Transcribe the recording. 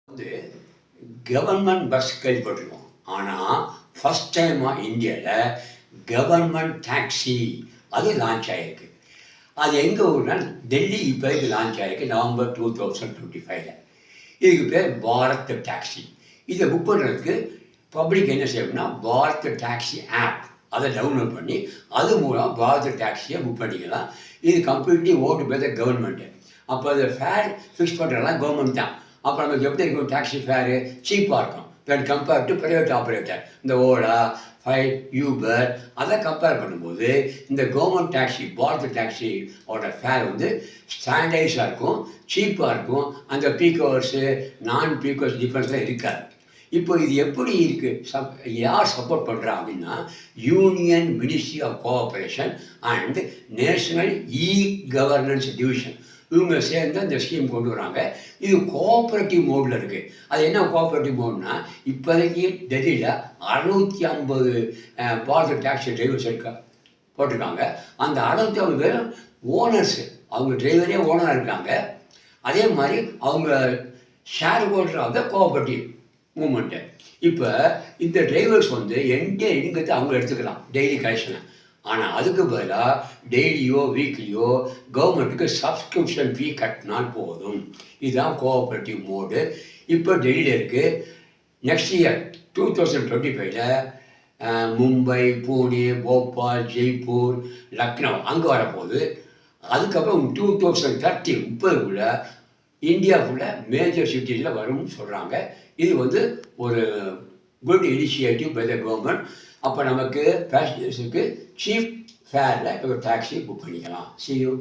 வந்து government bus கேள்விப்பட்டிருக்கோம். ஆனால் ஃபஸ்ட் டைமாக இந்தியாவில் கவர்மெண்ட் டாக்ஸி அது லான்ச் ஆகிருக்கு. அது எங்கே ஊர்னா டெல்லி இப்போதைக்கு லான்ச் ஆகிருக்கு நவம்பர் 2025. இதுக்கு பேர் பாரத் டாக்ஸி. இதை புக் பண்ணுறதுக்கு பப்ளிக் என்ன செய்யணும்னா பாரத் டாக்ஸி ஆப் அதை டவுன்லோட் பண்ணி அது மூலம் பாரத் டாக்ஸியை புக் பண்ணிக்கலாம். இது கம்ப்ளீட்லி ஓட்டு பேர் கவர்மெண்ட்டு. அப்போ அது ஃபேர் ஃபிக்ஸ் பண்ணுறதெல்லாம் கவர்மெண்ட் தான். அப்போ நமக்கு எப்படி இருக்கும் டாக்ஸி ஃபேரு சீப்பாக இருக்கும் when compare to private operator. இந்த ஓலா ஃபைவ் யூபர் அதை கம்பேர் பண்ணும்போது இந்த கவர்மெண்ட் டாக்ஸி பாரத் டாக்ஸியோட ஃபேர் வந்து ஸ்டாண்டர்டைஸாக இருக்கும், சீப்பாக இருக்கும். அந்த peak hours non peak hours டிஃப்ரென்ஸ்லாம் இருக்காது. இப்போ இது எப்படி இருக்குது, யார் சப்போர்ட் பண்ணுறா அப்படின்னா union ministry of cooperation and national e governance division இவங்க சேர்ந்து இந்த ஸ்கீம் கொண்டு வராங்க. இது கோஆப்ரேட்டிவ் மோடில் இருக்குது. அது என்ன கோஆப்ரேட்டிவ் மோட்னா இப்போதைக்கு டெல்லியில் 650 பாரத் டாக்ஸி டிரைவர்ஸ் போட்டிருக்காங்க. அந்த 650 பேர் ஓனர்ஸு, அவங்க டிரைவரே ஓனராக இருக்காங்க. அதே மாதிரி அவங்க share holder of the cooperative movement. இப்போ இந்த டிரைவர்ஸ் வந்து எங்கே அவங்க எடுத்துக்கலாம் டெய்லி கலெக்ஷனை. ஆனால் அதுக்கு பதிலாக டெய்லியோ வீக்லியோ கவர்மெண்ட்டுக்கு சப்ஸ்கிரிப்ஷன் ஃபீ கட்டினால் போதும். இதுதான் கோஆப்ரேட்டிவ் மோடு இப்போ டெல்லியில் இருக்குது. நெக்ஸ்ட் இயர் 2025 மும்பை, பூனே, போபால், ஜெய்ப்பூர், லக்னோ அங்கே வரப்போகுது. அதுக்கப்புறம் 2030 இந்தியா ஃபுல்லாக மேஜர் சிட்டிஸில் வரும்னு சொல்கிறாங்க. இது வந்து ஒரு good initiative by the government. அப்போ நமக்கு பேசஞ்சர்ஸுக்கு சீப் ஃபேரில் இப்போ டாக்ஸி புக் பண்ணிக்கலாம். See you.